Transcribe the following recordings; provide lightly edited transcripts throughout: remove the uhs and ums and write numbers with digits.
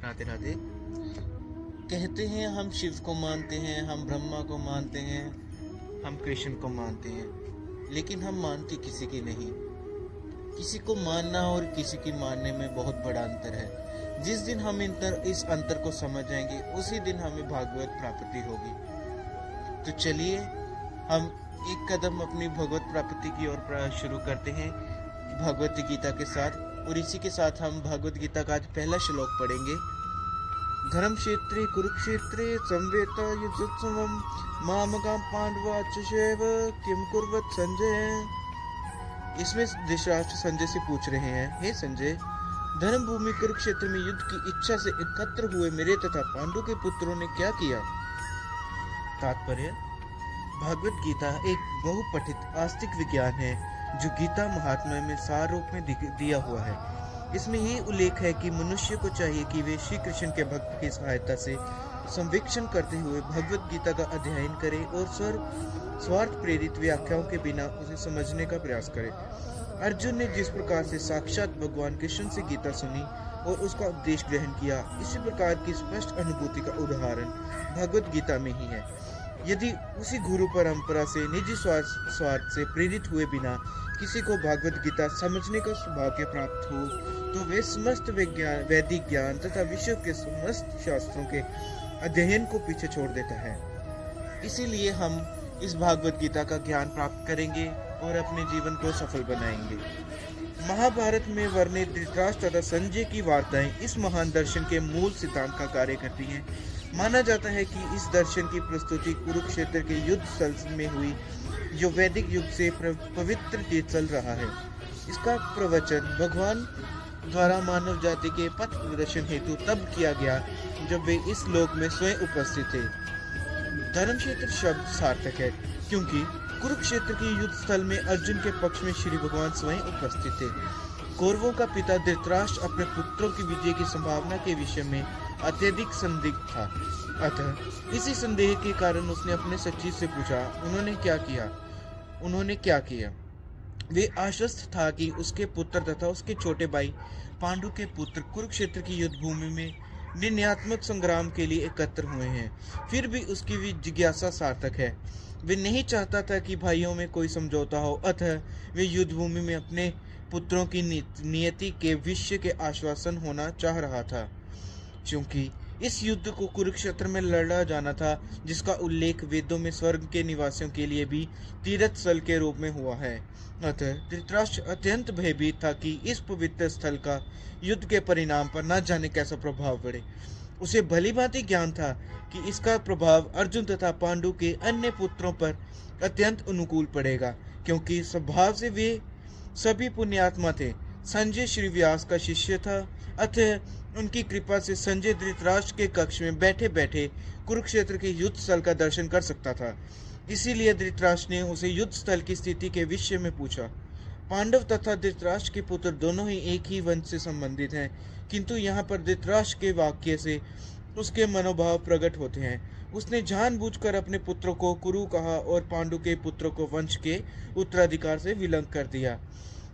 राधे राधे। कहते हैं हम शिव को मानते हैं, हम ब्रह्मा को मानते हैं, हम कृष्ण को मानते हैं, लेकिन हम मानते किसी की नहीं। किसी को मानना और किसी की मानने में बहुत बड़ा अंतर है। जिस दिन हम इस अंतर को समझ जाएंगे उसी दिन हमें भागवत प्राप्ति होगी। तो चलिए हम एक कदम अपनी भगवत प्राप्ति की ओर शुरू करते हैं भगवत गीता के साथ। और इसी के साथ हम भगवत गीता का आज पहला श्लोक पढ़ेंगे। धर्म क्षेत्रे कुरुक्षेत्रे संवेत युद्धोत्सवम मामकाम पांडवा चैव किम कुर्वत संजय। इसमें धृतराष्ट्र संजय से पूछ रहे हैं, हे संजय, धर्म भूमि कुरुक्षेत्र में युद्ध की इच्छा से एकत्र हुए मेरे तथा पांडु के पुत्रों ने क्या किया। तात्पर्य: भगवत गीता एक बहुपठित आस्तिक विज्ञान है जो गीता महात्म्य में सार रूप में दिया हुआ है। इसमें यही उल्लेख है कि मनुष्य को चाहिए कि वे श्री कृष्ण के भक्त की सहायता से संवीक्षण करते हुए भगवत गीता का अध्ययन करें और स्वार्थ प्रेरित व्याख्याओं के बिना उसे समझने का प्रयास करें। अर्जुन ने जिस प्रकार से साक्षात भगवान कृष्ण से गीता सुनी और उसका उपदेश ग्रहण किया, इसी प्रकार की स्पष्ट अनुभूति का उदाहरण भगवत गीता में ही है। यदि उसी गुरु परंपरा से निजी स्वार्थ से प्रेरित हुए बिना किसी को भगवत गीता समझने का सौभाग्य प्राप्त हो तो वे समस्त वैदिक ज्ञान तथा विश्व के समस्त शास्त्रों के अध्ययन को पीछे छोड़ देता है। इसीलिए हम इस भागवत गीता का ज्ञान प्राप्त करेंगे और अपने जीवन को सफल बनाएंगे। महाभारत में वर्णित धृतराष्ट्र तथा संजय की वार्ताएं इस महान दर्शन के मूल सिद्धांत का कार्य करती हैं। माना जाता है कि इस दर्शन की प्रस्तुति कुरुक्षेत्र के युद्ध स्थल में हुई, जो वैदिक युग से पवित्र तीर्थ चल रहा है। इसका प्रवचन भगवान द्वारा मानव जाति के पथ प्रदर्शन हेतु तब किया गया जब वे इस लोक में स्वयं उपस्थित थे। धर्मक्षेत्र शब्द सार्थक है क्योंकि कुरुक्षेत्र के युद्ध स्थल में अर्जुन के पक्ष में श्री भगवान स्वयं उपस्थित थे। कौरवों का पिता धृतराष्ट्र अपने पुत्रों की विजय की संभावना के विषय में अत्यधिक संदिग्ध था। अतः इसी संदेह के कारण उसने अपने सचिव से पूछा, उन्होंने क्या किया। वे आश्वस्त था कि उसके पुत्र तथा उसके छोटे भाई पांडु के पुत्र कुरुक्षेत्र की युद्ध भूमि में निर्णयात्मक संग्राम के लिए एकत्र हुए हैं। फिर भी उसकी भी जिज्ञासा सार्थक है। वे नहीं चाहता था कि भाइयों में कोई समझौता हो, अतः वे युद्ध भूमि में अपने पुत्रों की नियति के विषय के आश्वासन होना चाह रहा था। क्योंकि इस युद्ध को कुरुक्षेत्र में लड़ा जाना था, जिसका उल्लेख वेदों में स्वर्ग के निवासियों के लिए भी तीर्थ स्थल के रूप में हुआ है। अतः धृतराष्ट्र अत्यंत भयभीत था कि इस पवित्र स्थल का युद्ध के परिणाम पर न जाने कैसा प्रभाव पड़े। उसे भली भांति ज्ञान था कि इसका प्रभाव अर्जुन तथा पांडु के अन्य पुत्रों पर अत्यंत अनुकूल पड़ेगा, क्योंकि स्वभाव से वे सभी पुण्यात्मा थे। संजय श्री व्यास का शिष्य था, अतः उनकी कृपा से संजय धृतराष्ट्र के कक्ष में बैठे बैठे कुरुक्षेत्र के युद्ध स्थल का दर्शन कर सकता था। इसीलिए धृतराष्ट्र ने उसे युद्ध स्थल की स्थिति के विषय में पूछा। पांडव तथा धृतराष्ट्र के पुत्र दोनों ही एक ही वंश से संबंधित हैं, किंतु यहाँ पर धृतराष्ट्र के वाक्य से उसके मनोभाव प्रकट होते हैं। उसने जानबूझकर अपने पुत्रों को कुरु कहा और पांडु के पुत्रों को वंश के उत्तराधिकार से विलंब कर दिया।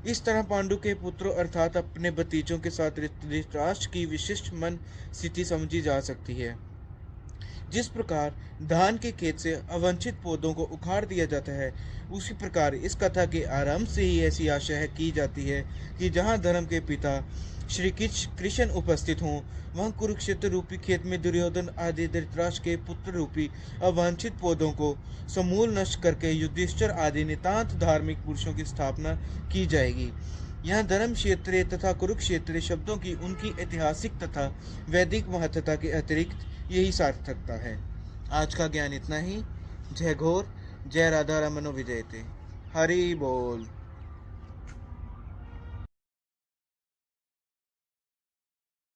इस तरह पांडु के पुत्रों अर्थात अपने भतीजों के साथ धृतराष्ट्र की विशिष्ट मन स्थिति समझी जा सकती है। जिस प्रकार धान के खेत से अवांछित पौधों को उखाड़ दिया जाता है, उसी प्रकार इस कथा के आरंभ से ही ऐसी आशा की जाती है कि जहाँ धर्म के पिता श्री कृष्ण उपस्थित हों, वहाँ कुरुक्षेत्र रूपी खेत में दुर्योधन आदि धृतराष्ट्र के पुत्र रूपी अवांछित पौधों को समूल नष्ट करके युधिष्ठिर आदि नितांत धार्मिक पुरुषों की स्थापना की जाएगी। यहाँ धर्म क्षेत्र तथा कुरुक्षेत्र शब्दों की उनकी ऐतिहासिक तथा वैदिक महत्ता के अतिरिक्त यही सार्थकता है। आज का ज्ञान इतना ही। जय घोर, जय राधा रमनो विजयते। हरि बोल।